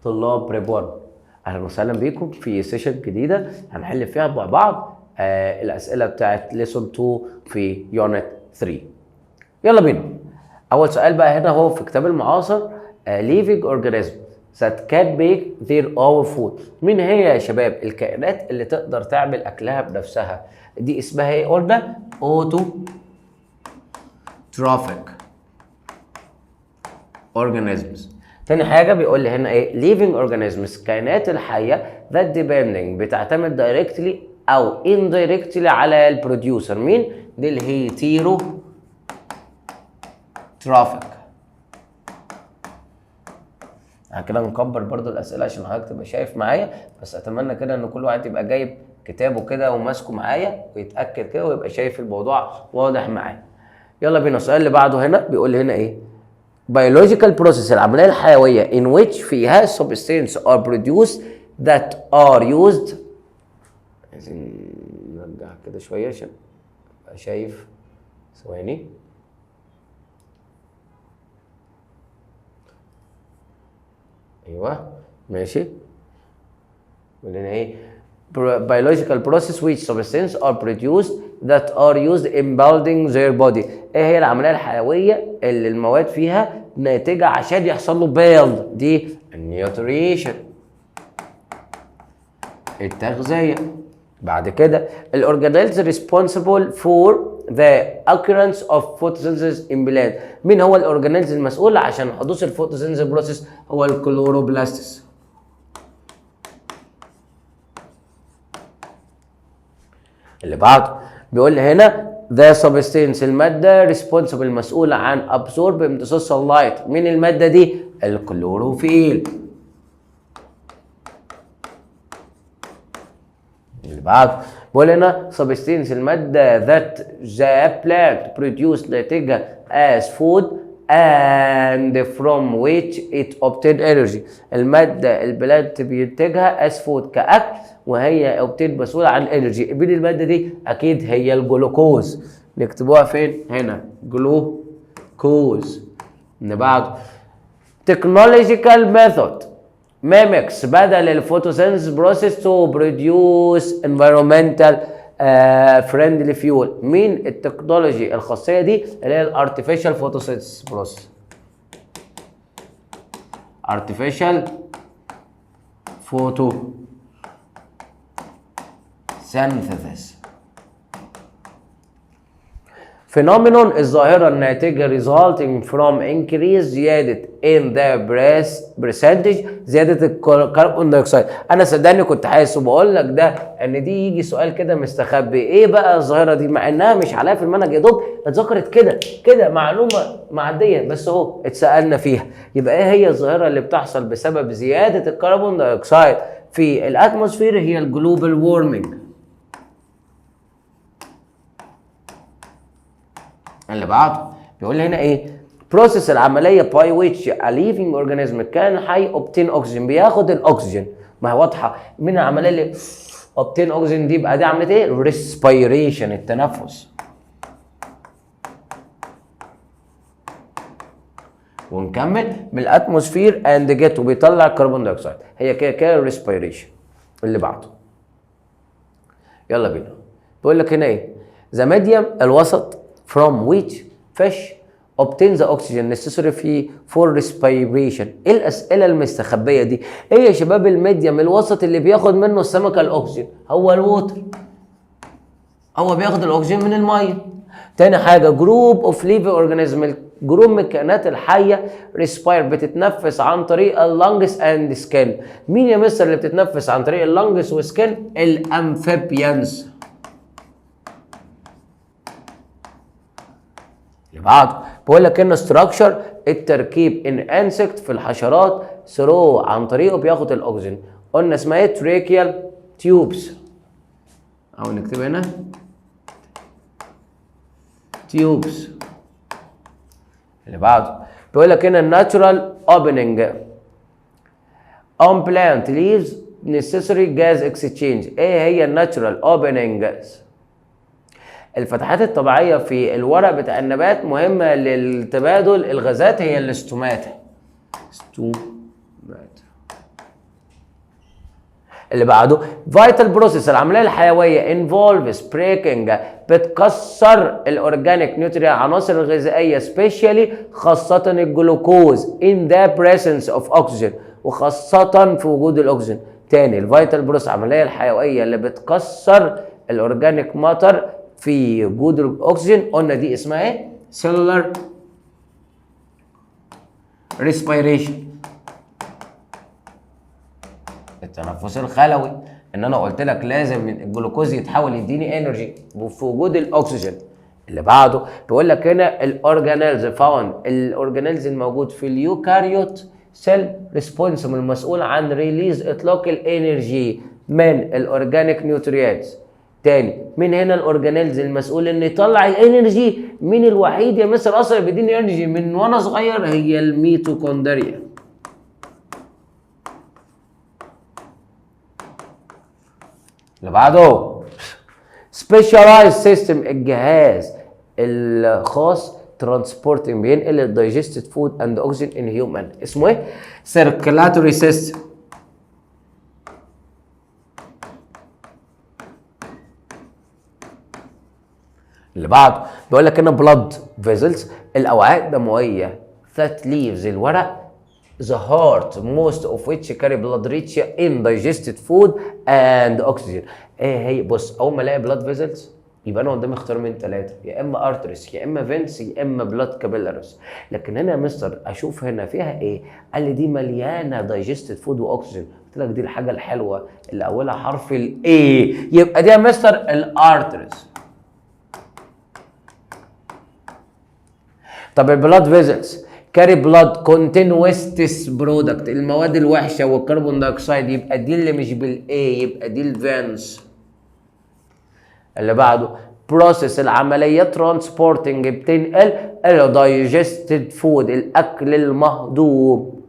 طلاب بريب 1، اهلا وسهلا بيكم في سيشن جديده هنحل فيها مع بعض الاسئله بتاعت ليسون 2 في يونت 3. يلا بينا. اول سؤال بقى هنا هو في كتاب المعاصر living organism that can make their own food. مين هي يا شباب الكائنات اللي تقدر تعمل اكلها بنفسها؟ دي اسمها ايه؟ قلنا autotrophic organisms. تاني حاجه بيقول لي هنا ايه؟ living organisms كائنات الحيه that depending بتعتمد directly او indirectly على البروديوسر. مين؟ دي اللي هي heterotrophic. كده نكبر برضو الاسئله عشان حضرتك تبقى شايف معايا، بس اتمنى كده ان كل واحد يبقى جايب كتابه كده وماسكه معايا ويتاكد كده ويبقى شايف الموضوع واضح معايا. يلا بينا. السؤال اللي بعده هنا بيقول لي هنا ايه؟ biological process العمليه الحيويه in which فيها substances are produced that are used. عايزين نرجع كده شويه عشان ابقى شايف. ثواني. ايوه ماشي. قلنا ايه؟ biological process which substances are produced that are used in building their body. ايه هي العمليه الحيويه اللي المواد فيها ناتجه عشان يحصل له build؟ دي النيوتريشن، التغذيه. بعد كده الاورجانيلز responsible for the occurrence of photosynthesis in plant. مين هو الاورجانيلز المسؤول عشان حدوث الفوتوسينثيز بروسيس؟ هو الكلوروبلاستس. اللي بعده بيقول لي هنا the substance الماده responsible مسؤوله عن absorb امتصاص sunlight. مين الماده دي؟ الكلوروفيل. اللي بعده بيقول هنا substance الماده that the plant produce ناتجه as food and from which it obtain energy. الماده البلانت بينتجها as food كاكل وهي obtain مسؤوله عن energy. مين الماده دي؟ اكيد هي الجلوكوز. نكتبوها فين؟ هنا جلوكوز. اللي بعده technological method mimics بدل الفوتوسينثيز بروسيس to produce environmental friendly fuel. مين التكنولوجي الخاصيه دي؟ اللي هي الارتفيشال فوتوسينثيز بروسيس. artificial photosynthesis phenomenon الظاهرة الناتجة resulting from increase زيادة in the percentage زيادة الكربون دايوكسيد. أنا صدقني كنت حاسس وبقول لك ده إن دي يجي سؤال كده مستخبي. إيه بقى الظاهرة دي؟ مع إنها مش عليها في المنهج يا دوب اتذكرت كده معلومة معدية بس أهو اتسألنا فيها. يبقى إيه هي الظاهرة اللي بتحصل بسبب زيادة الكربون دايوكسيد في الأتموسفير؟ هي الجلوبال وورمنج. اللي بعده بيقول لي هنا ايه؟ بروسيس العمليه باي ويتش ا ليفينج اورجانيزم كان حي اوبتين اوكسجين بياخد الاكسجين. ما هي واضحه من العمليه اللي اوبتين اوكسجين دي يبقى دي عمليه ايه؟ ريسبيريشن، التنفس. ونكمل من الاتموسفير اند جيت وبيطلع الكربون دايوكسيد. هي كده ريسبيريشن. اللي بعده يلا بينا. بيقول لك هنا ايه؟ ذا ميديوم الوسط from which fish obtain the oxygen necessary for respiration. ايه الاسئله المستخبيه دي؟ ايه يا شباب الميديم الوسط اللي بياخد منه السمكه الاكسجين؟ هو الووتر. هو بياخد الاكسجين من الميه. تاني حاجه جروب اوف ليفينج اورجانيزم جروب من الكائنات الحيه ريسباير بتتنفس عن طريق اللنجز اند سكين. مين يا مستر اللي بتتنفس عن طريق اللنجز وسكين؟ الامفيبيانز. اللي بعده بقول لك ان ستراكشر التركيب ان انسكت في الحشرات ثرو عن طريقه بياخد الاكسجين. قلنا اسمها ايه؟ تريكيال تيوبس. او نكتب هنا تيوبس. اللي بعده بيقول لك هنا الناتشورال اوبننج on plant leaves necessary gas exchange. ايه هي الناتشورال اوبننجز؟ الفتحات الطبيعيه في الورق بتاع النبات مهمه للتبادل الغازات، هي الاستوماتا. اللي بعده فيتال بروسيس، العمليه الحيويه انفولفز بريكنج، بتكسر الاورجانيك نيوتريا العناصر الغذائيه سبيشالي خاصه الجلوكوز ان ذا بريسنس اوف اوكسجين، وخاصه في وجود الاكسجين. تاني الفيتال بروسيس العمليه الحيويه اللي بتكسر الاورجانيك ماتر في وجود الاكسجين، قلنا دي اسمها ايه؟ سيلولار ريسبيريشن، التنفس الخلوي. ان انا قلت لك لازم الجلوكوز يتحول يديني انرجي في وجود الاكسجين. اللي بعده بيقول لك هنا الاورجانيلز فاوند، الاورجانيلز الموجود في اليوكاريوت سيل ريسبونسبل، المسؤول عن ريليز اطلاق الانرجي من الاورجانيك نيوتريانتس. تاني من هنا الاورجانيلز المسؤول ان يطلع الانرجي، مين الوحيد يا مستر اصلا بيديني انرجي من وانا صغير؟ هي الميتوكوندريا. اللي بعده سبيشالايز سيستم، الجهاز الخاص ترانسبورتنج بينقل الدايجستد فود اند اوكسجين ان هيومن، اسمه ايه؟ سيركيلاتوري سيستم. اللي بعده بيقول لك هنا بلاد فيزلز، الاوعيه الدمويه that leaves الورق the heart most of which carry blood rich in digested food and oxygen. ايه هي؟ بص اول ما الاقي blood vessels يبقى انا قدامي اختار من ثلاثه، يا اما ارتريس يا اما فينس يا اما بلاد كابيلاريز. لكن هنا يا مستر اشوف هنا فيها ايه؟ قال لي دي مليانه دايجستد فود واكسجين. قلت لك دي الحاجه الحلوه اللي اولها حرف الاي، يبقى دي يا مستر الارتريس. طب البلاد فيزلز كاري بلاد كونتين ويستس برودكت، المواد الوحشه والكربون دايوكسيد، يبقى دي اللي مش بالاي، يبقى دي الفانس. اللي بعده بروسيس العمليه ترانسبورتنج، بتنقل الدايجستد فود الاكل المهضوم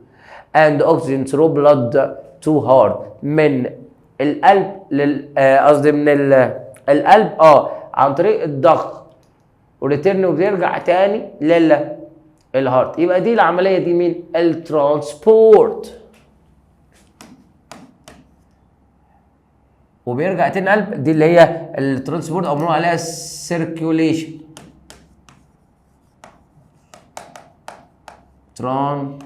اند اوكسجين ثرو بلاد تو هارت، من القلب قصدي من القلب عن طريق الضغط وريتيرن وبيرجع تاني الهارت. يبقى دي العمليه دي مين؟ الترانسبورت. وبيرجع تاني قلب، دي اللي هي الترانسبورت او بنقول عليها سيركيوليشن. ترانسبورت،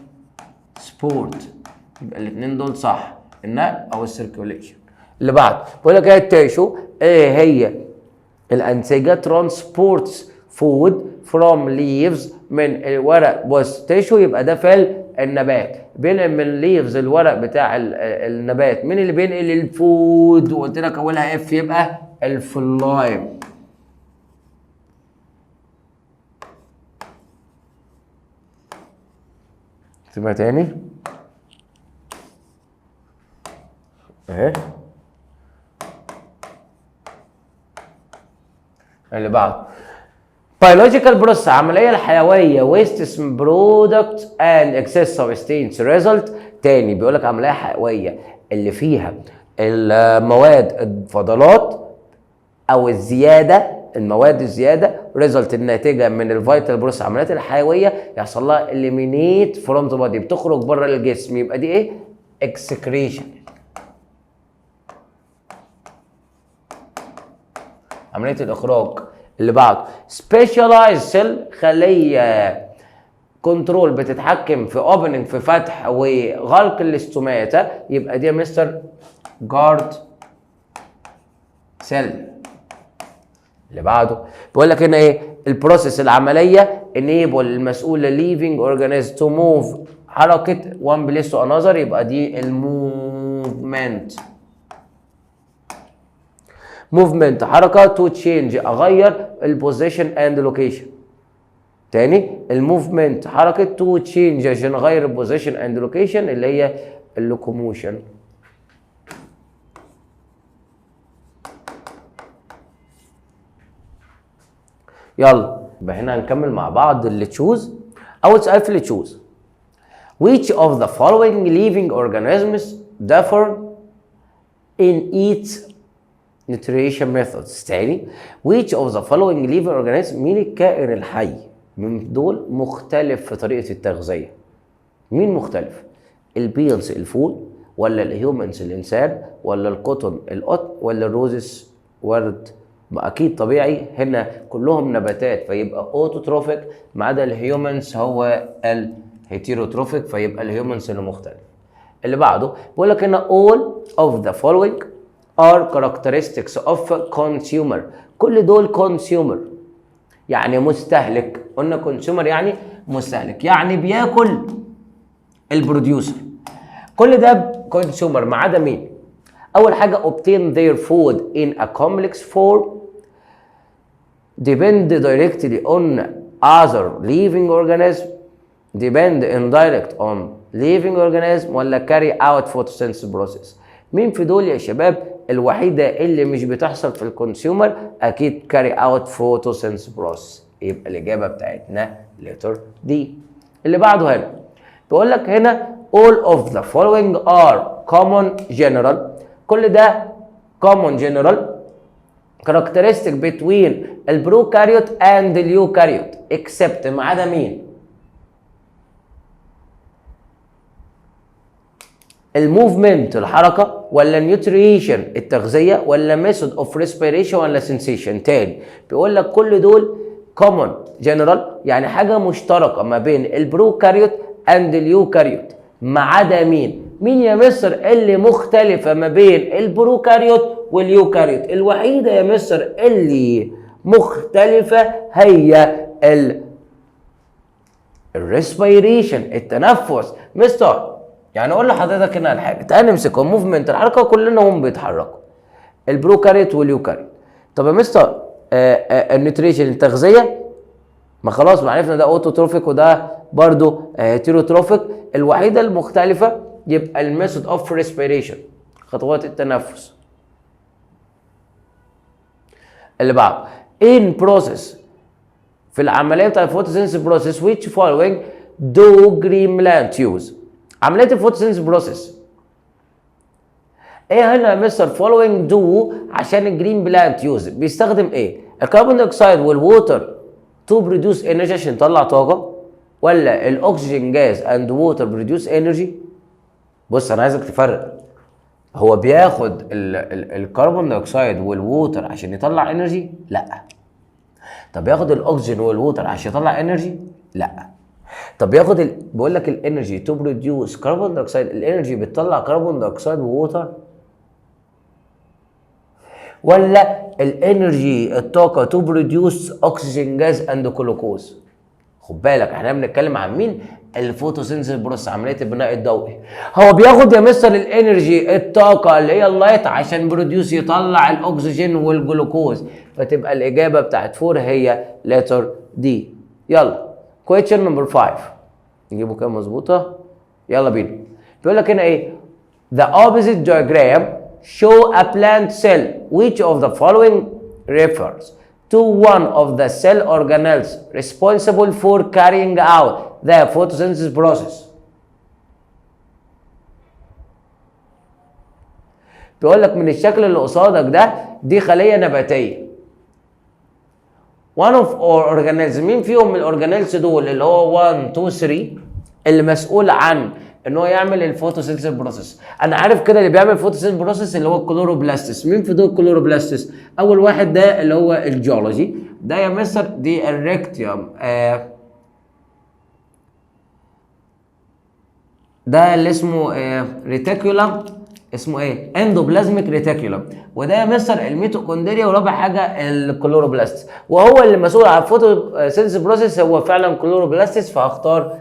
يبقى الاثنين دول صح، النقل او السيركيوليشن. اللي بعد بقول لك ايه التيشو، ايه هي الانسجه ترانسبورتس فود فروم ليفز، من الورق. بص تيشو يبقى ده في النبات، بينقل من ليفز الورق بتاع النبات. مين اللي بينقل الفود؟ وقلت لك اولها اف، يبقى الفلايم. سيبها تاني اهي. اللي بعده biological process، عملية الحيوية waste product and excess substance result. تاني بيقول لك عملية حيوية اللي فيها المواد الفضلات او الزيادة، المواد الزيادة result الناتجة من الفيتال بروسس، العمليات الحيوية يحصل لها eliminate from the body، بتخرج بره الجسم، يبقى دي ايه؟ excretion، عملية الإخراج. اللي بعده specialized cell، خلية كنترول بتتحكم في opening، في فتح وغلق الاستوماتا، يبقى دي مستر جارد سيل. اللي بعده بيقول لك هنا ايه؟ البروسيس العملية enable المسؤول living organism to move، حركة one place to another، يبقى دي الموفمنت. موفمنت حركه، تو تشينج اغير البوزيشن اند لوكيشن. تاني الموفمنت حركه، تو تشينج عشان اغير البوزيشن اند لوكيشن اللي هي اللوكوموشن. يلا يبقى هنا هنكمل مع بعض اللي تشوز. اول سؤال في اللي تشوز which of the following living organisms differ in its nutrition methods. تاني which of the following living organisms، مين الكائن الحي من دول مختلف في طريقة التغذية؟ مين مختلف؟ البيلز الفول، ولا الهيومنز الانسان ولا القطن القطن ولا الروزس ورد؟ ما اكيد طبيعي هنا كلهم نباتات فيبقى اوتوتروفيك، ما عدا الهيومنز هو الهيتيروتروفيك فيبقى الهيومنز اللي مختلف. اللي بعده بيقول لك هنا all of the following are characteristics of consumer. كل دول consumer يعني مستهلك. قلنا consumer يعني مستهلك، يعني بياكل البروديوسر. كل ده consumer ما عدا مين؟ اول حاجه obtain their food in a complex form, depend directly on other living organism, depend indirect on living organism ولا carry out photosynthesis process. مين في دول يا شباب الوحيده اللي مش بتحصل في الكونسيومر؟ اكيد carry out photosynthesis process. يبقى الاجابه بتاعتنا letter D. اللي بعده هنا بيقول لك هنا all of the following are common general. كل ده common general characteristic between البروكاريوت and اليوكاريوت except ما عدا مين؟ الموفمنت الحركه ولا النيوتريشن التغذيه ولا ميثود اوف ريسبيريشن ولا سنسيشن. تاني بيقول لك كل دول common general يعني حاجه مشتركه ما بين البروكاريوت and اليوكاريوت ما عدا مين؟ مين يا مستر اللي مختلفه ما بين البروكاريوت واليوكاريوت؟ الوحيده يا مستر اللي مختلفه هي الريسبيريشن التنفس. مستر يعني اقول لحضرتك هنا الحاجه تعالى نمسكهم موفمنت الحركه كلنا هم بيتحركوا البروكاريوت واليوكاريوت. طب يا مستر النيوتريشن التغذيه ما خلاص ما عرفنا ده اوتوتروفيك وده برضو هيتيروتروفيك. الوحيده المختلفه يبقى الميثود اوف ريسبيريشن خطوات التنفس. اللي بعد in process في العمليه بتاع الفوتوسينثيسيس بروسيس which following do green plant use. عمليه الفوتوسينثيسيس بروسيس ايه هنا يا مستر following do عشان الجرين بلانت يوز بيستخدم ايه؟ الكربون دايوكسيد والووتر to produce energy عشان يطلع طاقه ولا الاكسجين جاز and water produce energy؟ بص انا عايزك تفرق، هو بياخد الكربون دايوكسيد والووتر عشان يطلع انرجي؟ لا. طب بياخد الاكسجين والووتر عشان يطلع انرجي؟ لا. طب بياخد بيقول لك الانرجي تو بروديوس كربون دايوكسيد، الانرجي بتطلع كربون دايوكسيد وووتر ولا الانرجي الطاقه تو بروديوس اكسجين جاز اند جلوكوز؟ خد بالك احنا بنتكلم عن مين؟ الفوتوسينثيسيس بروسيس عمليه البناء الضوئي. هو بياخد يا مستر الانرجي الطاقه اللي هي اللايت عشان بروديوس يطلع الاكسجين والجلوكوز، فتبقى الاجابه بتاعت 4 هي لتر دي. يلا question number 5 نجيبه كام مظبوطه؟ يلا بينا. بيقول لك هنا ايه؟ the opposite diagram show a plant cell which of the following refers to one of the cell organelles responsible for carrying out the photosynthesis process. بيقول لك من الشكل اللي قصادك ده دي خليه نباتيه. one of our organelles مين فيهم من الاورجانيلز دول اللي هو 1 2 3 اللي مسؤول عن ان هو يعمل الفوتوسينثيسيس بروسيس؟ انا عارف كده اللي بيعمل الفوتوسينثيسيس بروسيس اللي هو الكلوروبلاستس. مين في دول الكلوروبلاستس؟ اول واحد ده اللي هو الجيولوجي ده يا مستر دي الريكتيوم ده اللي اسمه ريتيكولم اسمه ايه؟ اندوبلازميك ريتيكولم. وده يا مستر الميتوكوندريا. ورابع حاجه الكلوروبلاست وهو اللي مسؤول عن الفوتوسينثيسيس بروسيس هو فعلا كلوروبلاستس، فهختار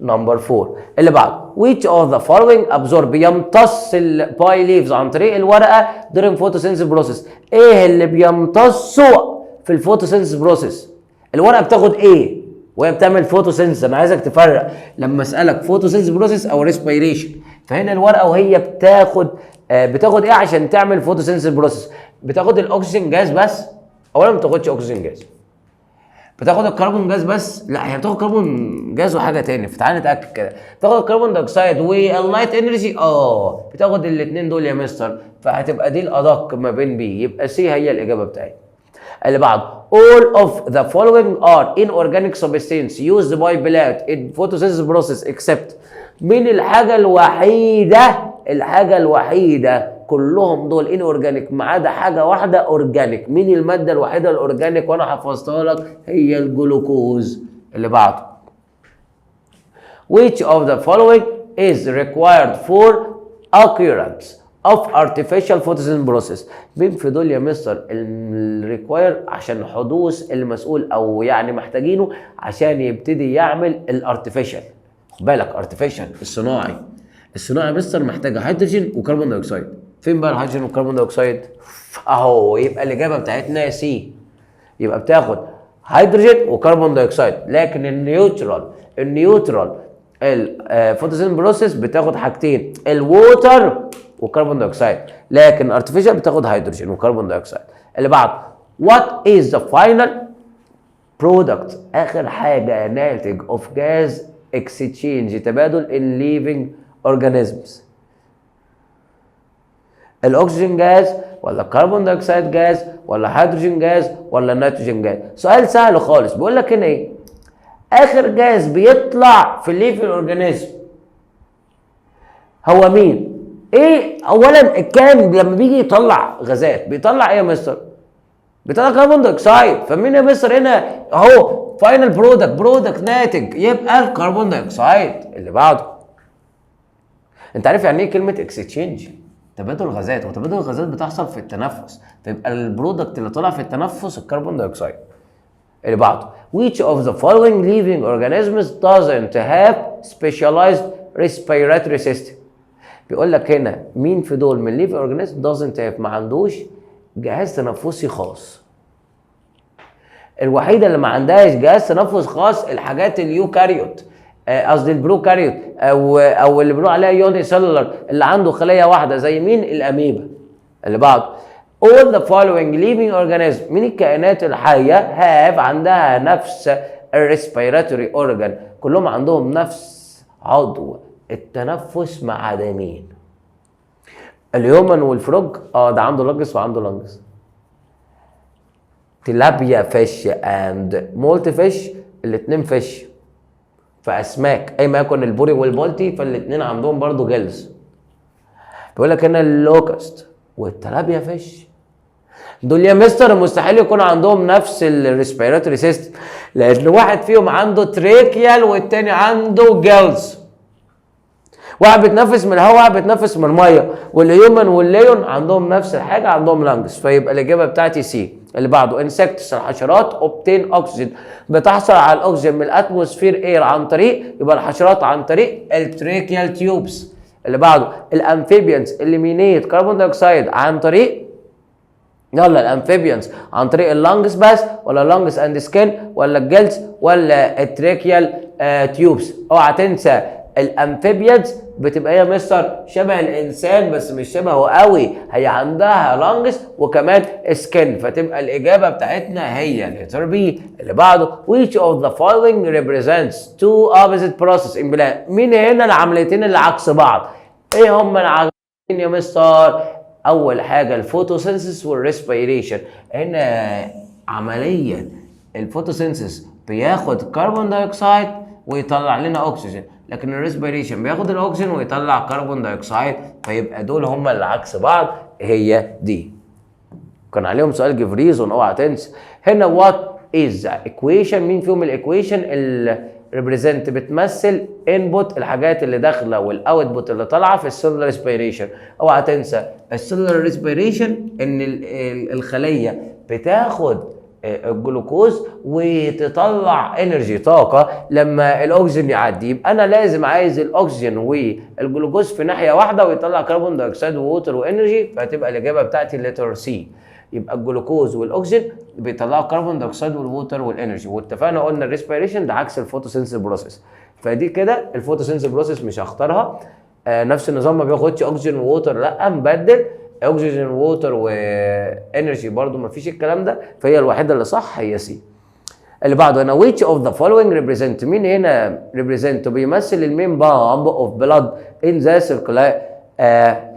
نمبر 4. اللي بعد which of the following absorb يمتص الباي ليفز عن طريق الورقه during photosynthesis process. ايه اللي بيمتصه في الفوتوسينثيسيس بروسيس؟ الورقه بتاخد ايه وهي بتعمل فوتوسينثيسيس؟ انا عايزك تفرق لما اسالك فوتوسينثيسيس بروسيس او ريسبيريشن. فهنا الورقه وهي بتاخد ايه عشان تعمل فوتوسينثيسيس بروسيس؟ بتاخد الاكسجين جاز بس؟ اولا ما بتاخدش اكسجين جاز، بتاخد الكربون جاز بس؟ لا هي بتاخد كربون جاز وحاجه تاني، فتعالى نتاكد كده. بتاخد الكربون دايوكسيد واللايت انرجي؟ بتاخد الاثنين دول يا مستر، فهتبقى دي الادق ما بين بي، يبقى سي هي الاجابه بتاعتي. اللي بعد all of the following are inorganic substance used by plant in photosynthesis process except. مين الحاجه الوحيده الحاجه الوحيده كلهم دول ان اورجانيك ما عدا حاجه واحده اورجانيك. مين الماده الوحيده الاورجانيك وانا حفظتها لك؟ هي الجلوكوز. اللي بعده which of the following is required for occurrence of artificial photosynthesis process. مين في دول يا مستر الريكواير عشان حدوث المسؤول او يعني محتاجينه عشان يبتدي يعمل الارتفيشال؟ خد بالك ارتفيشال الصناعي. الصناعي مستر محتاج هيدروجين وكربون دايوكسيد. فين بقى الهيدروجين والكربون دايوكسيد؟ اهو. يبقى الاجابه بتاعتنا سي. يبقى بتاخد هيدروجين وكربون دايوكسيد. لكن النيوترال الفوتوسينثيسيس بروسيس بتاخد حاجتين، الووتر وكربون دايوكسيد. لكن ارتفيشال بتاخد هيدروجين وكربون دايوكسيد. اللي بعد what is the final product؟ اخر حاجه ناتج of gas exchange تبادل in living organisms. الاكسجين جاز ولا الكربون دايوكسيد جاز ولا هيدروجين جاز ولا نيتروجين جاز؟ سؤال سهل خالص. بيقول لك هنا ايه؟ اخر جاز بيطلع في الليفنج اورجانيزم هو مين؟ ايه؟ اولا الكائن لما بيجي يطلع غازات بيطلع ايه يا مستر؟ بيطلع كربون دايوكسيد. فمين يا مستر هنا اهو فاينل برودكت ناتج يبقى الكربون دايوكسيد. اللي بعده انت عارف يعني ايه كلمه اكستشينج؟ تبادل غازات، وتبادل الغازات بتحصل في التنفس، فيبقى البرودكت اللي طلع في التنفس الكربون دايوكسيد. اللي بعده which of the following living organisms doesn't have specialized respiratory system؟ بيقول لك هنا مين في دول من living organism doesn't have ما عندوش جهاز تنفسي خاص. الوحيده اللي ما عندهاش جهاز تنفس خاص الحاجات اليوكاريوت، قصدي البروكاريوت او اللي بنقول عليها يوني سيلولر اللي عنده خليه واحده زي مين؟ الاميبا. اللي بعده all the following living organisms مين الكائنات الحيه have عندها نفس الريسبيراتوري اورجان؟ كلهم عندهم نفس عضو التنفس ما عدا مين؟ الهيومن والفروج ده عنده لانجس وعنده لانجس. تلابيا فيش اند مولت فيش الاثنين فيش فاسماك اي ما يكون البوري والبولتي فالاثنين عندهم برضو جلز. بيقول لك هنا اللوكست والتلابيا فيش دول يا مستر مستحيل يكون عندهم نفس الريسبيراتوري سيستم، لان واحد فيهم عنده تريكيال والتاني عنده جلز. واحد بيتنفس من الهواء واحد بيتنفس من الميه. والهيومن والليون عندهم نفس الحاجه عندهم لانجس. فيبقى الاجابه بتاعتي سي. اللي بعده انسكتس الحشرات اوبتين اوكسجين بتحصل على الاكسجين من الاتموسفير اير عن طريق يبقى الحشرات عن طريق التريكيال تيوبس. اللي بعده الامفيبيانز اليمينيت كربون دايوكسيد عن طريق الامفيبيانز عن طريق اللانجس بس ولا اللانجس اند سكين ولا الجلد ولا التريكيال تيوبس. اوعى تنسى الامفيبيانز بتبقى هي مستر شبه الانسان بس مش شبهه قوي، هي عندها لانجس وكمان سكين، فتبقى الاجابه بتاعتنا هي لتر بي. اللي بعده which of the following represents two opposite process in plan؟ مين هنا العمليتين اللي عكس بعض؟ ايه هم العمليتين يا مستر؟ اول حاجه الفوتوسينثيسيس والريسبيريشن. هنا عمليا الفوتوسينثيسيس بياخد كربون دايوكسيد ويطلع لنا اكسجين، لكن الريسبيريشن بياخد الاكسجين ويطلع كربون دايوكسيد، فيبقى دول هم اللي عكس بعض. هي دي كان عليهم سؤال جفريزون اوعى تنسى. هنا وات از ايكويشن مين فيهم الايكويشن اللي ريبريزنت بتمثل انبوت الحاجات اللي داخله والاوتبوت اللي طالعه في السيلولار ريسبيريشن. اوعى تنسى السيلولار ريسبيريشن ان الخليه بتاخد الجلوكوز وتطلع انرجي طاقه لما الاكسجين يعدي. يبقى انا لازم عايز الاكسجين والجلوكوز في ناحيه واحده ويطلع كربون دايوكسيد ووتر وانرجي، فهتبقى الاجابه بتاعتي لتر سي. يبقى الجلوكوز والاكسجين بيطلعوا كربون دايوكسيد والووتر والانرجي. واتفقنا قلنا الريسبيريشن ده عكس الفوتوسينثيسيس بروسيس. فدي كده الفوتوسينثيسيس بروسيس مش هختارها. نفس النظام ما بياخدش اكسجين ووتر، لا نبدل اكسجين ووتر وانرجي برضو ما فيش الكلام ده، فهي الوحيده اللي صح هي سي. اللي بعده هنا which of the following represent مين هنا represent بيمثل المين بامب of blood in the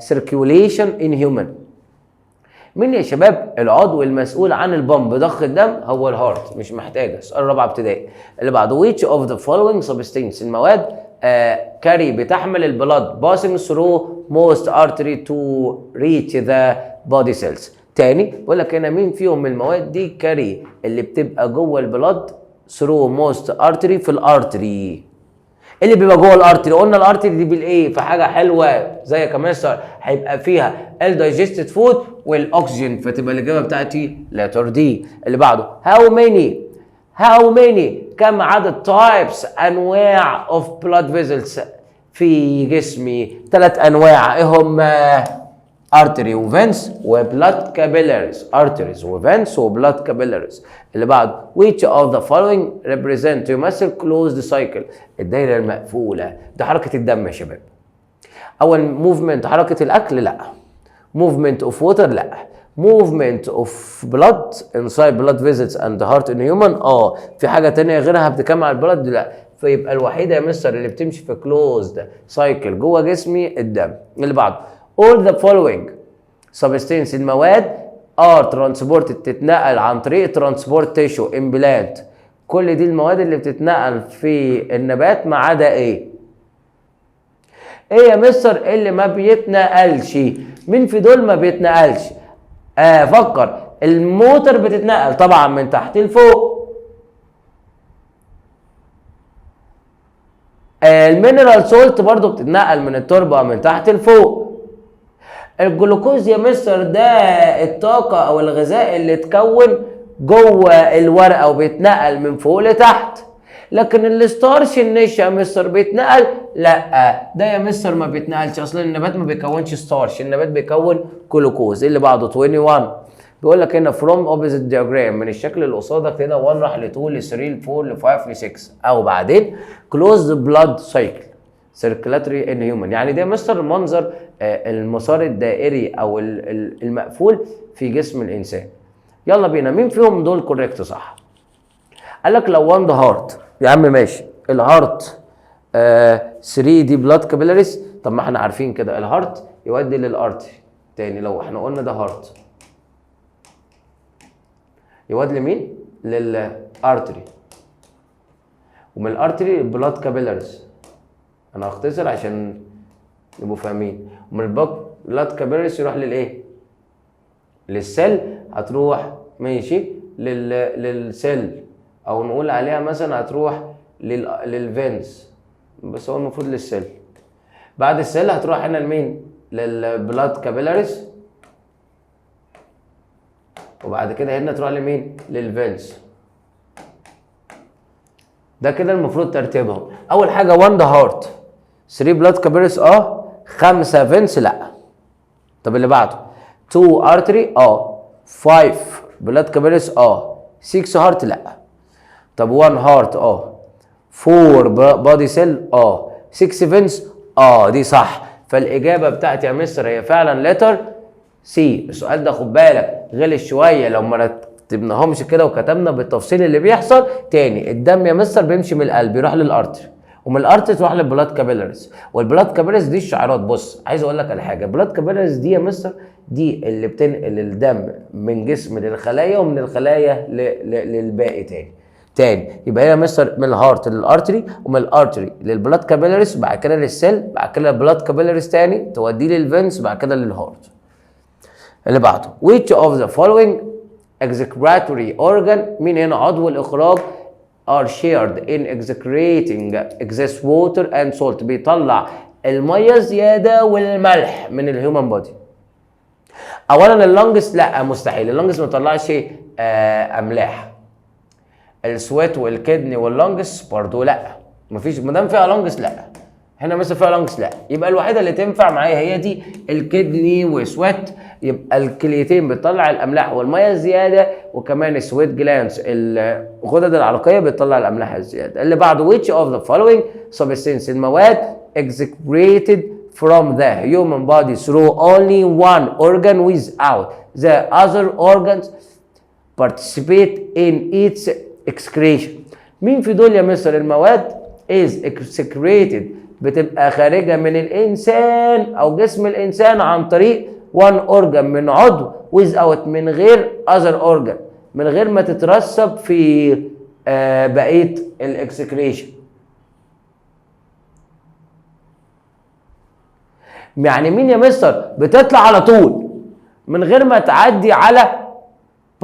circulation in human؟ مين يا شباب العضو المسؤول عن البامب ضخ الدم؟ هو الهارت، مش محتاجه. السؤال رابعه ابتدائي. اللي بعده which of the following substance المواد كاري بتحمل البلاد passing through most artery to reach the body cells. تاني بقول لك هنا مين فيهم من المواد دي كاري اللي بتبقى جوه البلاد through most artery في الارتري. اللي بيبقى جوه الارتري قلنا الارتري دي بالايه؟ في حاجه حلوه زي كمان هيبقى فيها الدايجستد فود والاكسجين، فتبقى الاجابه بتاعتي لتر دي. اللي بعده how many كم عدد types انواع of blood vessels في جسمي؟ 3 انواع، ايه هم؟ artery وفينس وبلاد كابيلاريز. arteries وفينس وبلاد كابيلاريز. اللي بعده which of the following represent يمثل closed cycle؟ الدايره المقفوله. ده حركه الدم يا شباب. اول موفمنت حركه الاكل؟ لا. movement of water؟ لا. movement of blood inside blood vessels and heart in human؟ في حاجه تانية غيرها بتكمل على البلد؟ لا. فيبقى الوحيده يا مستر اللي بتمشي في closed cycle جوه جسمي الدم. اللي بعده all the following substances المواد are transported تتنقل عن طريق transportation implant. كل دي المواد اللي بتتنقل في النبات ما عدا ايه؟ ايه يا مستر اللي ما بيتنقلش؟ مين في دول ما بيتنقلش؟ فكر. الموتر بتتنقل طبعا من تحت لفوق. المينرال سولت برضو بتتنقل من التربه من تحت لفوق. الجلوكوز يا مستر ده الطاقة أو الغذاء اللي اتكون جوه الورقة وبيتنقل من فوق لتحت. لكن الستارش النشا يا مستر بيتنقل؟ لا، ده يا مستر ما بيتنقلش. أصلا النبات ما بيكونش ستارش، النبات بيكون جلوكوز. اللي بعده 21 بيقول لك هنا from opposite diagram من الشكل اللي قصادك كده 1 راح ل 2 ل 3 ل 4 ل 5 ل 6 أو بعدين closed blood cycle circulatory in human. يعني ده مستر منظر المسار الدائري او المقفول في جسم الانسان. يلا بينا مين فيهم دول كوريكت صح؟ قال لك لو 1 ده هارت يا عم ماشي. الهارت 3 دي بلاد كابيلاريز. طب ما احنا عارفين كده الهارت يودي للارتري. تاني لو احنا قلنا ده هارت يودي لمين؟ للارتري، ومن الارتري بلاد كابيلاريز. انا هختصر عشان نبقوا فاهمين. ومن البلاد كابيلاريز يروح للايه؟ للسيل. هتروح ماشي للسيل او نقول عليها مثلا هتروح للفينس، بس هو المفروض للسيل. بعد السيل هتروح هنا لمين؟ للبلاد كابيلاريز، وبعد كده هنا تروح لمين؟ للفينس. ده كده المفروض ترتيبهم. اول حاجه 1 ده هارت، 3 بلاد كابيلاريز 5 فينس لا. طب اللي بعده 2 ارتري 5 بلاد كابيلاريز 6 هارت لا. طب 1 هارت 4 بادي سيل 6 فينس دي صح. فالاجابه بتاعتي يا مستر هي فعلا لتر سي. السؤال ده خد بالك غلس شويه لو ما رتبناهمش كده وكتبنا بالتفصيل اللي بيحصل. تاني الدم يا مستر بيمشي من القلب يروح للارتري، ومن الارتري تروح للبلاد كابيلاريز، والبلاد كابيلاريز دي الشعيرات. بص عايز اقول لك على حاجه، البلاد كابيلاريز دي يا مستر دي اللي بتنقل الدم من جسم للخلايا ومن الخلايا للباقي. تاني يبقى هي مستر من الهارت للارتري، ومن الارتري للبلاد كابيلاريز، بعد كده للسيل، بعد كده البلاد كابيلاريز تاني توديه للفينس، بعد كده للهارت. اللي بعده which of the following excretory organ مين هنا عضو الاخراج are shared in excreting excess water and salt بيطلع الميه زياده والملح من الهيومن بودي؟ اولا اللنجس لا مستحيل، اللنجس ما بيطلعش املاح. السويت والكدني واللنجس برضو لا، مفيش ما دام فيها لنجس لا. هنا مثلا فيها لنجس لا، يبقى الوحيده اللي تنفع معايا هي دي الكدني وسويت. يبقى الكليتين بتطلع الاملاح والميه الزياده، وكمان السويت جلانس الغدد العرقيه بتطلع الاملاح الزياده. اللي بعده which of the following substance المواد excreted from the human body through only one organ without the other organs participate in its excretion. مين في دول يا مستر المواد is excreted بتبقى خارجه من الانسان او جسم الانسان عن طريق one organ من عضو without من غير other organ، من غير ما تترسب في بقيه الاكسكريشن؟ يعني مين يا مستر؟ بتطلع على طول من غير ما تعدي على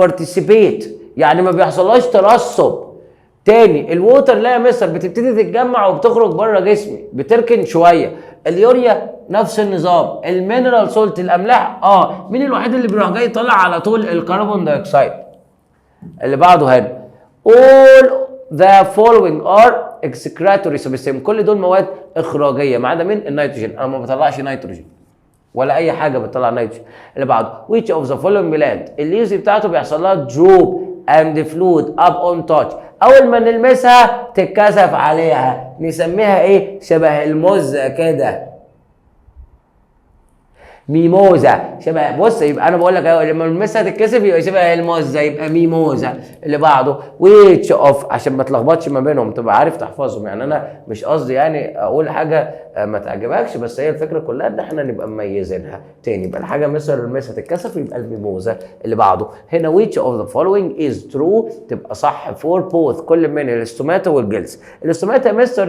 participate، يعني ما بيحصلهاش ترسب. تاني الووتر لا يا مستر بتبتدي تتجمع وبتخرج بره جسمي، بتركن شويه. اليوريا نفس النظام. المينرال سولت الاملاح مين الوحيد اللي بيروح جاي طالع على طول؟ الكربون دايوكسيد. اللي بعده هنا all the following are excretory substances، كل دول مواد اخراجيه ما عدا مين؟ النيتروجين. انا ما بطلعش نيتروجين ولا اي حاجه بتطلع نيتروجين. اللي بعده which of the following plant الليفز بتاعته بيحصل لها drop and fluid up on touch، اول ما نلمسها تتكثف عليها نسميها ايه؟ شبه الموزه كده، ميموزا. شبه بص، يبقى انا بقول لك لما نلمسها تتكسف يبقى شبه الموزه، يبقى ميموزا. اللي بعده which of، عشان ما تلخبطش ما بينهم تبقى عارف تحفظهم. يعني انا مش قصدي يعني اقول حاجه ما تعجبكش، بس هي الفكره كلها ان احنا نبقى مميزينها. تاني يبقى الحاجه مثلا نلمسها تتكسف يبقى الميموزا. اللي بعده هنا which of the following is true، تبقى صح for both، كل من الاستوماتا والجلس. الاستوماتا يا مستر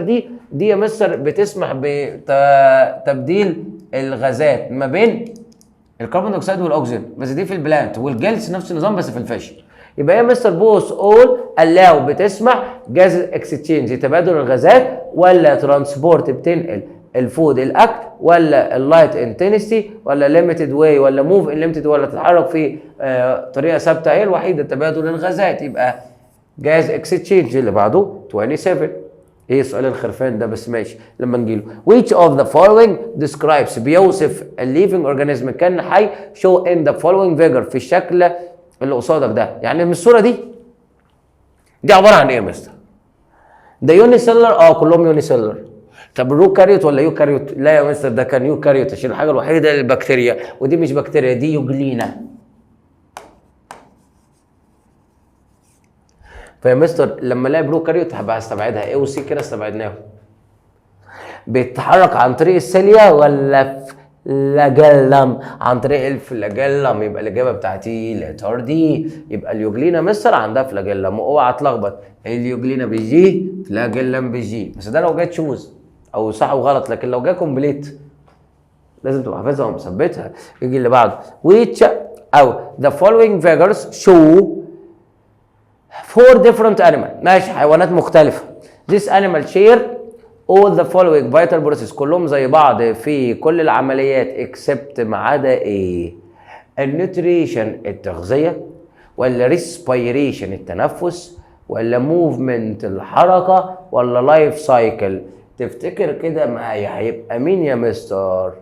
دي يا مستر بتسمح بتبديل الغازات ما بين الكربون دايوكسيد والاكسجين، بس دي في البلانت. والجلس نفس النظام بس في الفش. يبقى يا مستر بوث اول الاو بتسمح جاز اكستشينج تبادل الغازات، ولا ترانسبورت بتنقل الفود الاكل، ولا اللايت انتنسيتي، ولا ليميتد واي، ولا موف ان ليميتد، ولا تتحرك في طريقه ثابته. هي الوحيده تبادل الغازات، يبقى جاز اكستشينج. اللي بعده 27. ايه سؤال الخرفان ده؟ بس ماشي لما نجيله. which of the following describes بيوصف الليفنج اورجانيزم كان حي show in the following figure في الشكل اللي قصادك ده. يعني من الصوره دي عباره عن ايه يا مستر؟ ده يوني سيلر، كلهم يوني سيلر. طب الروكاريوت ولا يوكاريوت؟ لا يا مستر ده كان يوكاريوت عشان الحاجه الوحيده للبكتيريا، ودي مش بكتيريا دي يوجلينا. فيا مستر لما الاقي بروكاريوت هبقى استبعدها. ايه وسي كده استبعدناهم. بيتحرك عن طريق السيليا ولا فلاجيلم؟ عن طريق الفلاجيلم. يبقى الاجابه بتاعتي لتر دي. يبقى اليوجلينا مستر عندها فلاجيلم، واوعى تلخبط اليوجلينا بالجي فلاجيلم بالجي، بس ده لو جاي تشوز او صح وغلط. لكن لو جاي كومبليت لازم تبقى حافظها ومثبتها. يجي اللي بعده which او the following figures show four different animal، ماشي حيوانات مختلفة. this animal share all the following vital processes، كلهم زي بعض في كل العمليات except ما عدا ايه؟ النيوتريشن التغذية، ولا respiration التنفس، ولا movement الحركة، ولا لايف سايكل. تفتكر كده معايا هيبقى مين يا مستر؟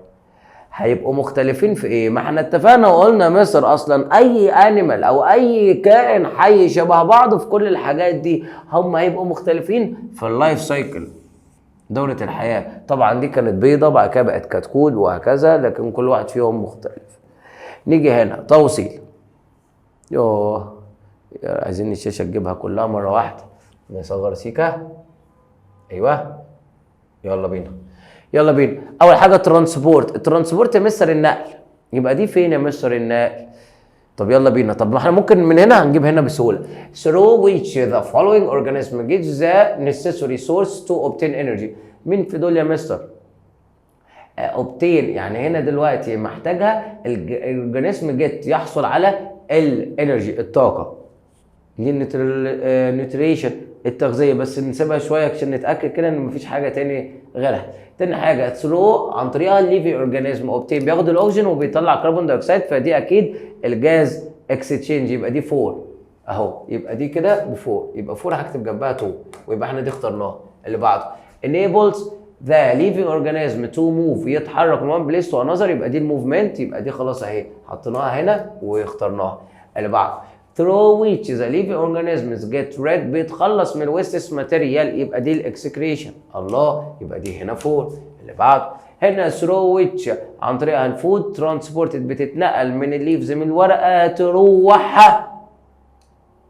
هيبقوا مختلفين في ايه؟ ما احنا اتفقنا وقلنا مصر اصلا اي انيمال او اي كائن حي شبه بعضه في كل الحاجات دي، هم هيبقوا مختلفين في اللايف سايكل، دورة الحياة. طبعا دي كانت بيضة بعد كده بقت كتكوت وهكذا، لكن كل واحد فيهم مختلف. نيجي هنا توصيل. يوه عايزين الشاشة تجيبها كلها مرة واحدة. نصغر سيكا. ايوه يلا بينا. اول حاجه الترانسبورت يا مستر النقل. يبقى دي فين يا مستر النقل؟ طب يلا بينا. طب ما احنا ممكن من هنا هنجيب هنا بسهوله. through which the following organism gets the necessary source to obtain energy. مين في دول يا مستر؟ obtain يعني هنا دلوقتي محتاجها الاورجانيزم جيت يحصل على الانرجي الطاقه. دي النيوتريشن التغذيه، بس نسيبها شويه عشان نتاكد كده ان مفيش حاجه تاني غيرها. تاني حاجه ثرو عن طريقها الليفي اورجانيزم اوبتين بياخد الاكسجين وبيطلع كربون دايوكسيد، فدي اكيد الجاز اكستشينج. يبقى دي 4 اهو، يبقى دي كده ب 4، يبقى 4 هكتب جنبها 2 ويبقى احنا دي اخترناها. اللي بعده enables the living organism to move يتحرك من one place to another، يبقى دي الموفمنت، يبقى دي خلاص اهي حطيناها هنا واخترناها. اللي بعده through which the living organisms get rid بيتخلص من الويستس ماتيريال، يبقى دي الاكسكريشن. الله، يبقى دي هنا 4. اللي بعده هنا through which عن طريقها الفود ترانسبورتد بتتنقل من الليفز من الورقه تروح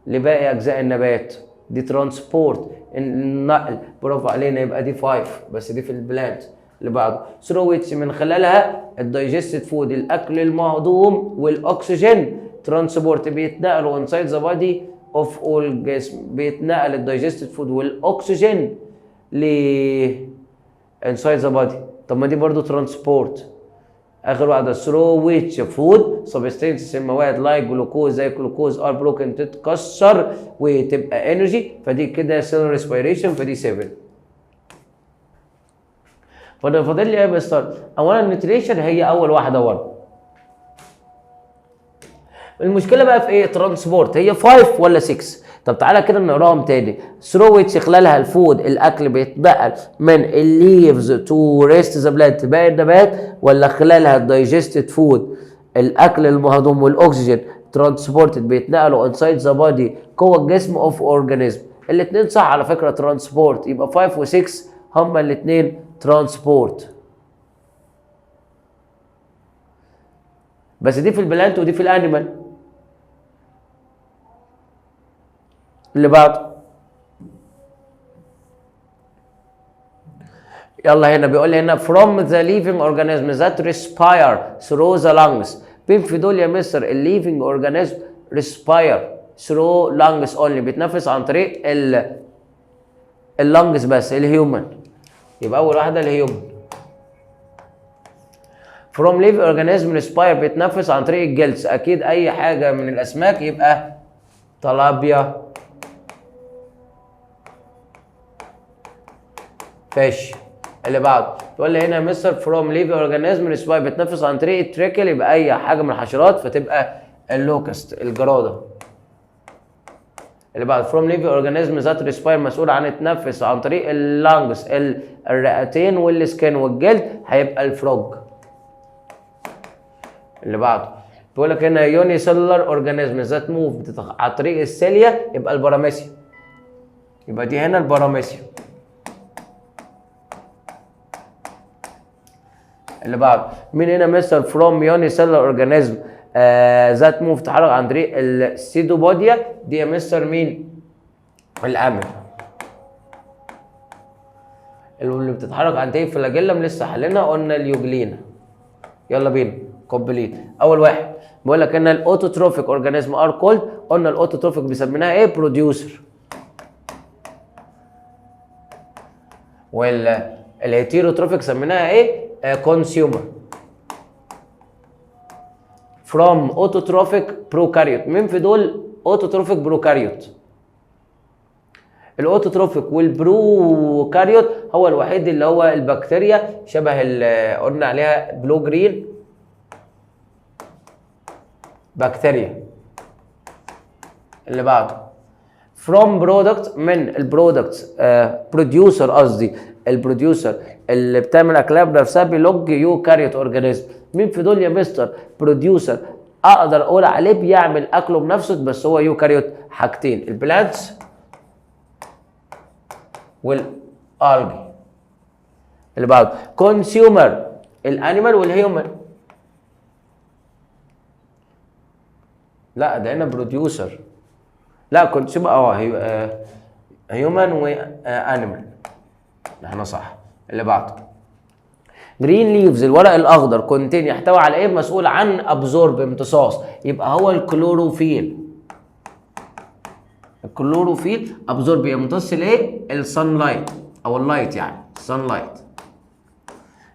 لباقي اجزاء النبات، دي ترانسبورت النقل. برافو علينا، يبقى دي 5 بس دي في البلانت. اللي بعده through which من خلالها الدايجستد فود الاكل المهضوم والاكسجين ترانسبورت بيتنقلوا انسايد ذا بادي اوف اول جسم، بيتنقل الدايجستد فود والاكسجين ل انسايد ذا بادي. طب ما دي برضو ترانسبورت اخر واحده through which food substances المواد like جلوكوز زي الجلوكوز are broken تتكسر وتبقى انرجي، فدي كده cell respiration، فدي 7. فاضل لي ايه بس؟ اولا النيوتريشن هي اول واحده 1. المشكله بقى في ايه؟ ترانسبورت هي 5 ولا 6؟ طب تعالى كده نقراهم تاني. ثرو ويتش خلالها الفود الاكل بيتنقل من الليفز تو ريست ذا بلانت باقي النبات، ولا خلالها الدايجستد فود الاكل المهضوم والاكسجين ترانسبورتد بيتنقلوا انسايد ذا بودي جوه الجسم اوف اورجانيزم؟ الاثنين صح على فكره ترانسبورت، يبقى 5 و6 هما الاثنين ترانسبورت. بس دي في البلانت ودي في الانيمال. اللي بعده يلا هنا بيقول لي هنا from the living organism that respire through the lungs. مين في دول يا مستر الليفنج اورجانيزم respire through lungs only بيتنفس عن طريق اللنجز بس؟ الهيومن. يبقى اول واحده الهيومن. from living organism respire بيتنفس عن طريق الجلد، اكيد اي حاجه من الاسماك يبقى طلابيا فيش. اللي بعده تقول لي هنا مستر فروم ليفي اورجانيزم ريسباير بيتنفس عن طريق التريكل، يبقى اي حاجه من الحشرات فتبقى اللوكست الجراده. اللي بعد فروم ليفي اورجانيزم ذات ريسباير مسؤول عن التنفس عن طريق اللانجز الرئتين والسكن والجلد، هيبقى الفروج. اللي بعده بيقول لك هنا يوني سيلولار اورجانيزم ذات موف عن طريق السيليا، يبقى البراميسيا. يبقى دي هنا البراميسيا. اللي بعد مين هنا مستر فروم يوني سيلولار اورجانيزم ذات موف تتحرك عن طريق السيدوبوديا؟ دي يا مستر مين؟ الامل. اللي بتتحرك عن طريق الفلاجيلم لسه حلينا قلنا اليوجلينا. يلا بينا كومبليت. اول واحد بيقول لك ان الاوتوتروفيك اورجانيزم ار كولد، قلنا الاوتوتروفيك بيسميناها ايه؟ بروديوسر. والهيتيروتروفيك سميناها ايه؟ كونسيومر. فروم اوتوتروفيك بروكاريوت. مين في دول اوتوتروفيك بروكاريوت؟ الاوتوتروفيك والبروكاريوت هو الوحيد اللي هو البكتيريا شبه اللي قلنا عليها بلو جرين بكتيريا. اللي بعده فروم برودكت من البرودكت بروديوسر، قصدي البروديوسر اللي بتعمل اكلها بنفسها بيلوج يوكاريوت اورجانيزم. مين في دول يا مستر بروديوسر اقدر اقول عليه بيعمل اكله بنفسه بس هو يوكاريوت؟ حاجتين، البلانتس والالجي. اللي بعده كونسيومر الانيمال والهيومن. لا ده هنا بروديوسر، لا كونسيومر هيومن وانيمال، احنا صح. اللي بعده جرين ليفز الورق الاخضر كونتين يحتوي على ايه؟ مسؤول عن ابزورب امتصاص، يبقى هو الكلوروفيل. الكلوروفيل ابزورب يمتص الايه؟ الصن لايت او اللايت، يعني الصن لايت.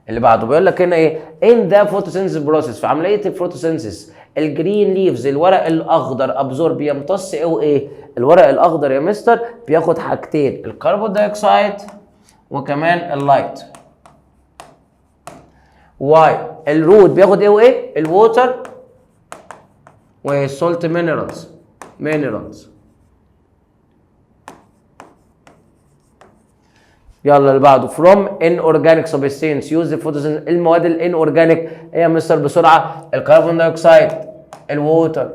اللي بعده بيقول لك هنا ايه؟ ان ذا فوتوسينثيس بروسيس، في عمليه الفوتوسينثيس الجرين ليفز الورق الاخضر ابزورب بيمتص ايه وايه؟ الورق الاخضر يا مستر بياخد حاجتين، الكربون دايوكسيد وكمان اللايت. واي الروت بياخد ايه وايه؟ الووتر والسولت مينرالز. يلا اللي بعده فروم ان اورجانيك سبستانس يوز فوتوسينثيس. المواد الان اورجانيك ايه يا مستر بسرعه؟ الكربون دايوكسيد، الووتر،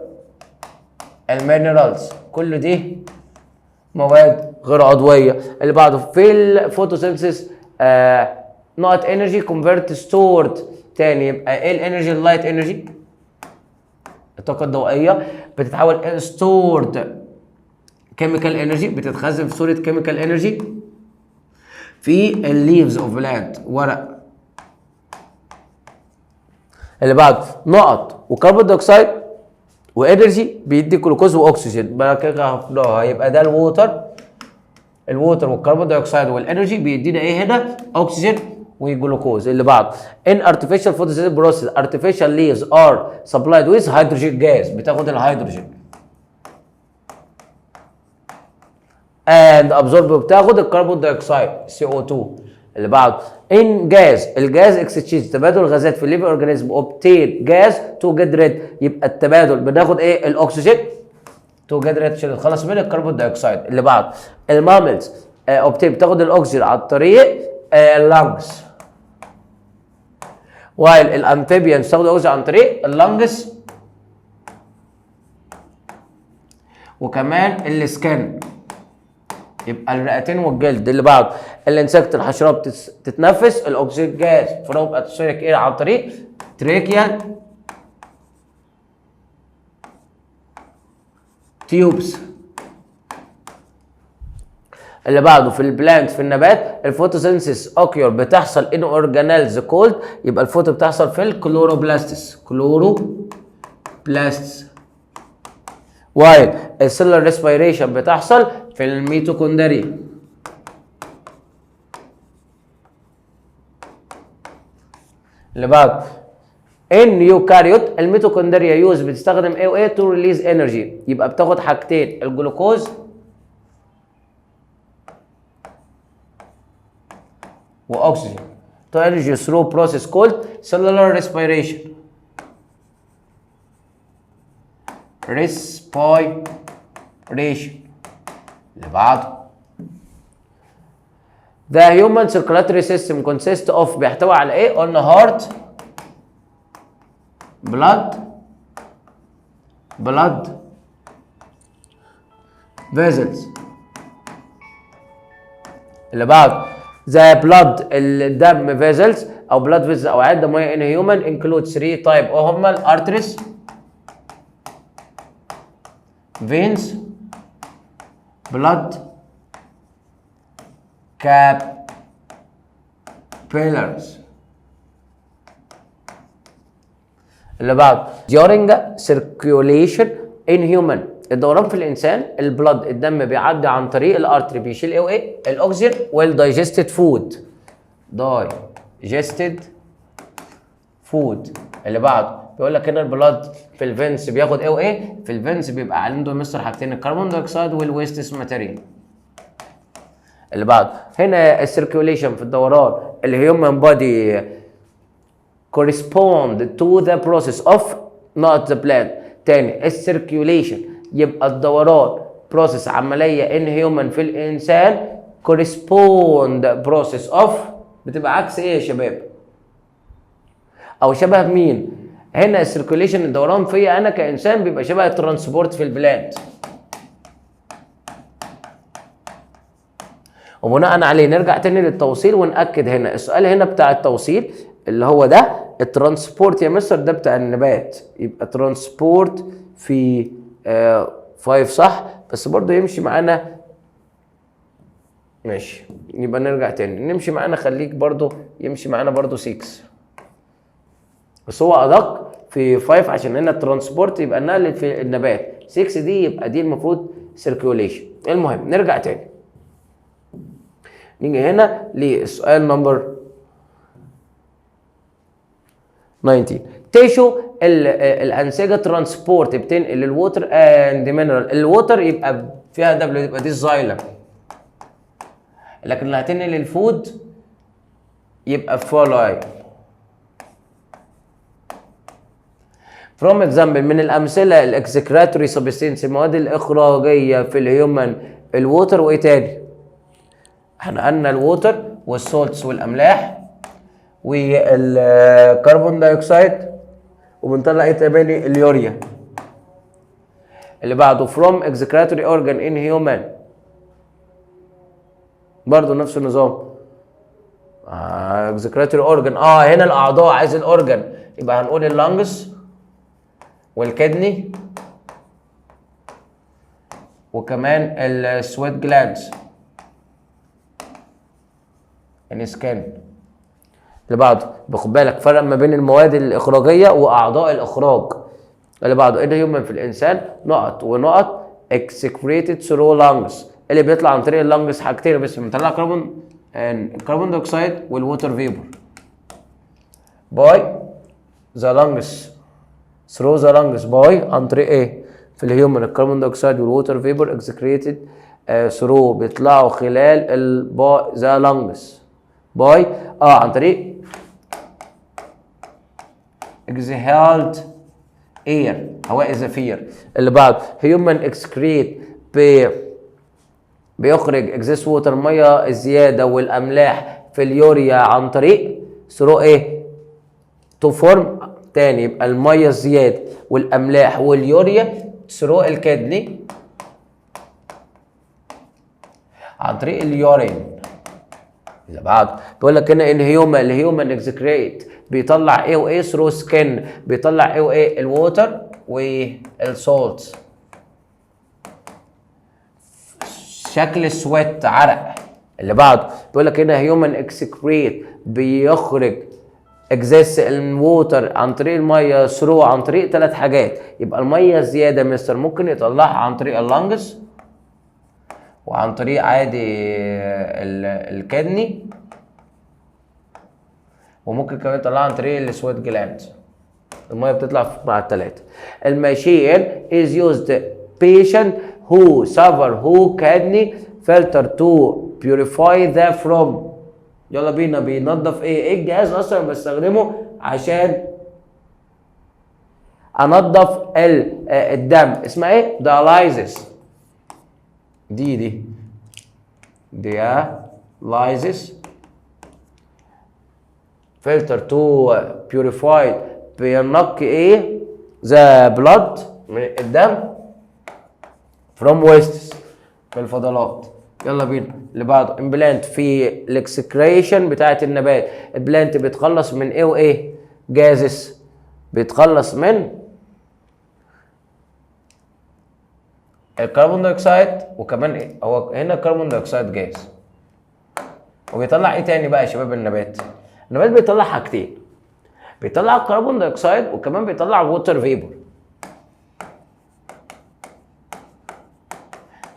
المينرالز، كل دي مواد غير عضويه. اللي بعده في الفوتوسينثيس نقط انرجي كونفرت ستورد تاني، يبقى ايه الانرجي؟ اللايت انرجي الطاقه الضوئيه بتتحول ستورد كيميكال انرجي، بتتخزن في صوره كيميكال انرجي في الليفز اوف بلانت ورق. اللي بعده نقط وكربون دايوكسيد وانرجي بيدي جلوكوز واكسجين، بقى كده هفضلها يبقى ده الووتر والكربون دايوكسيد والانرجي بيدينا ايه هنا؟ اكسجين وجلوكوز. اللي بعد in artificial photosynthetic process artificial leaves are supplied with hydrogen gas، بتاخد الهيدروجين and absorb، بتاخد الكربون دايوكسيد CO2. اللي بعد in gas الجاز اكسشينج، تبادل الغازات في الليفنج اورجانيزم obtain gas to get rid، يبقى التبادل بناخد ايه؟ الاكسجين to get rid عشان نتخلص من الكربون دايوكسيد. اللي بعد الماملز obtain بتاخد الاكسجين عن طريق اللانجز، while الامفيبيانز بتاخد الاكسجين عن طريق اللانجز وكمان السكن، يبقى الرئتين والجلد. اللي بعد الانسكت الحشرات تتنفس الاكسجين جاز فروم اتموسفيريك اير عن طريق تريكيال تيوبس. اللي بعده في البلانت في النبات الفوتوسينثيس اوكيور بتحصل ان اورجانيلز كولد، يبقى الفوتو بتحصل في الكلوروبلاستس وايل السيلولار ريسبيريشن بتحصل في الميتوكوندريا. اللي بعد ان يوكاريوت الميتوكوندريا يوز بتستخدم ايه وايه تو ريليز انرجي، يبقى بتاخد حاجتين الجلوكوز واكسجين تو انرجي ثرو بروسيس كولد سيلولار ريسبيريشن. اللي بعده The human circulatory system consists of بيحتوي على ايه؟ قلنا heart blood vessels. اللي بعد the blood الدم vessels او blood vessels او اوعية دموية in human include 3 type وهم الارتريز veins blood capillaries. اللي بعد during circulation in human الدوران في الانسان البلد الدم بيعدي عن طريق الارتري بيشيل ايه وايه؟ الاكسجين والدايجستد فود اللي بعده بيقول لك هنا البلد في الفينس بياخد ايه وايه؟ في الفينس بيبقى عنده مصدر حاجتين الكربون دايوكسيد والويستس ماتيريال. اللي بعد هنا السيركيوليشن في الدوران الهيومن بودي correspond to the process of not the plant. تاني السيركيوليشن يبقى الدوران بروسيس عمليه ان هيومن في الانسان correspond process of بتبقى عكس ايه يا شباب؟ او شبه مين؟ هنا السيركيوليشن الدوران فيا انا كانسان بيبقى شبه الترانسبورت في البلانت. وبناء عليه نرجع تاني للتوصيل ونأكد هنا السؤال هنا بتاع التوصيل اللي هو ده الترانسبورت يا مستر ده بتاع النبات، يبقى ترانسبورت في 5 صح، بس برضو يمشي معانا ماشي. يبقى نرجع تاني نمشي معانا، خليك برضو يمشي معانا برضو 6، بس هو ادق في 5 عشان هنا الترانسبورت يبقى النقل في النبات، 6 دي يبقى دي المفروض سيركيوليشن. المهم نرجع تاني نيجي هنا للسؤال نمبر 19. تيشو الانسجه ترانسبورت بتنقل الووتر اند مينرال، الووتر يبقى فيها دبليو يبقى دي الزايلم، لكن اللي هتنقل الفود يبقى فولاي. فروم اكزامبل من الامثله الاكسكراتوري سبستنس المواد الاخراجيه في الهيومن الووتر وايه تاني؟ احنا قلنا الووتر والسولتس والاملاح والكربون دايوكسيد وبنطلع ايه تاني؟ اليوريا. اللي بعده from excretory organ in human برضه نفس النظام excretory organ هنا الاعضاء عايز الاورجن يبقى هنقول اللانجز والكدني وكمان السويت جلاندز يعني سكان. اللي بعده باخد بالك فرق ما بين المواد الاخراجيه واعضاء الاخراج. اللي بعده ايه هيومن في الانسان نقط ونقط excreted through lungs اللي بيطلع عن طريق اللانجز حاجتين بس بنطلع كربون الكربون دايوكسيد والووتر فيبر باي ذا لانجز ثرو ذا لانجز باي عن طريق ايه؟ في الهيومن الكربون دايوكسيد والووتر فيبر اكسكريتد ثرو بيطلعوا خلال ذا لانجز باي عن طريق exhaled air هواء زفير. اللي بعد هيومن اكسكريت بيخرج اكزيس ووتر ميه الزياده والاملاح في اليوريا عن طريق ثرو ايه؟ تو فورم تاني يبقى الميه الزياده والاملاح واليوريا ثرو الكدني عن طريق اليورين. اللي بعد بيقول لك هنا ان الهيومن اكسكريت بيطلع ايه وايه ثرو سكين بيطلع ايه وايه الووتر والسولت شكل سويت عرق. اللي بعده بيقول لك هنا هيومن اكسكريت بيخرج اكزيس الووتر عن طريق الميه ثرو عن طريق 3 حاجات. يبقى الميه الزياده مستر ممكن يطلعها عن طريق اللانجز وعن طريق عادي الكدني وممكن كمان يطلعها عن طريق السويت جلاند. الميه بتطلع مع ال3. الماشين is used patient who suffer who kidney filter to purify the from. يلا بينا بينظف ايه الجهاز اصلا بستخدمه عشان انظف الدم اسمها ايه؟ dialysis. دي dialysis filter to purify بينقي ايه؟ the blood من الدم from wastes في الفضلات. يلا بينا اللي بعده امبلانت في الاكسكريشن بتاعت النبات. البلانت بيتخلص من ايه وايه؟ جازس بيتخلص من الكربون دايوكسيد وكمان ايه؟ هو هنا الكربون دايوكسيد جاز. وبيطلع ايه تاني بقى يا شباب النبات؟ النبات بيطلع حاجتين. بيطلع الكربون دايوكسيد وكمان بيطلع ووتر فيبر.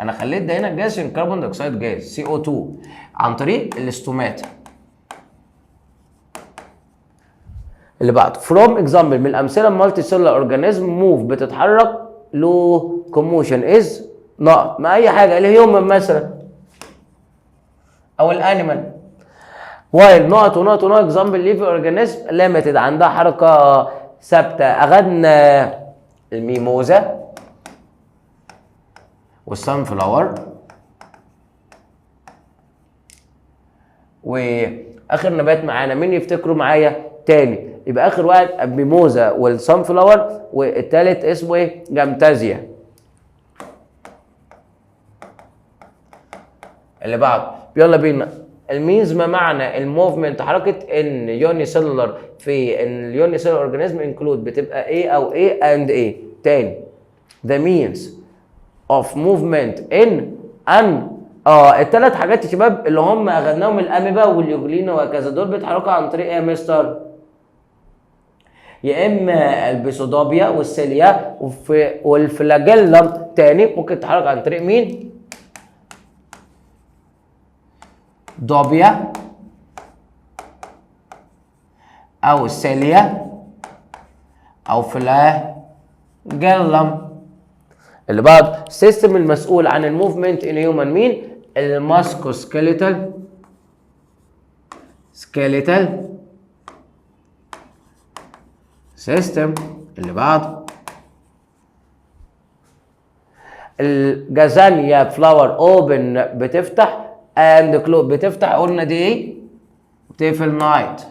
انا خليت ده هنا جاز عشان الكربون دايوكسيد جاز CO2 عن طريق الاستوماتا. اللي بعده فروم اكزامبل من الامثله المالتي سيلولار اورجانيزم موف بتتحرك لو كوموشن از نقط مع اي حاجه الهيومن مثلا او الانيمال وايل نقط ونقط ونقط اكزامبل ليفي اورجانيزم ليميتد عندها حركه ثابته. اخدنا الميموزا والسان فلاور واخر نبات معانا مين يفتكروا معايا تاني؟ يبقى اخر واحد الميموزا والسان فلاور والتالت اسمه ايه؟ جامتازيا. اللي بعده يلا بينا المينز ما معنى الموفمنت حركه ان يوني سيلولر في ان اليوني سيلولر اورجانيزم انكلود بتبقى ايه او ايه اند ايه تاني. the means of movement in an ال3 حاجات يا شباب اللي هم اخدناهم الاميبا واليوجلينا وهكذا دول بيتحركوا عن طريق ايه يا مستر؟ يا اما البيسودوبيا والسيليا والفلاجيلم تاني ممكن تتحرك عن طريق مين؟ دوبيا او السيليا او فلاجيلم. اللي بعد السيستم المسؤول عن الموفمنت ان هيومن مين؟ الماسكو سكيليتال سيستم. اللي بعده الجازانيا فلاور اوبن بتفتح اند كلوز بتفتح قلنا دي ايه؟ بتقفل نايت.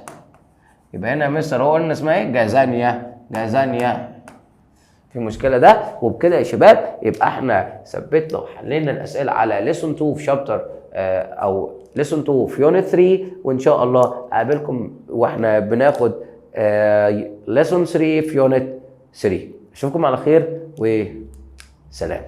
يبقى هنا يا مستر هو قلنا اسمها ايه؟ جازانيا في مشكله ده. وبكده يا شباب يبقى احنا ثبتنا وحلينا الاسئله على ليسون 2 في شابتر او ليسون 2 في يونت 3 وان شاء الله اقابلكم واحنا بناخد ليسون 3 في يونت 3. اشوفكم على خير وسلام.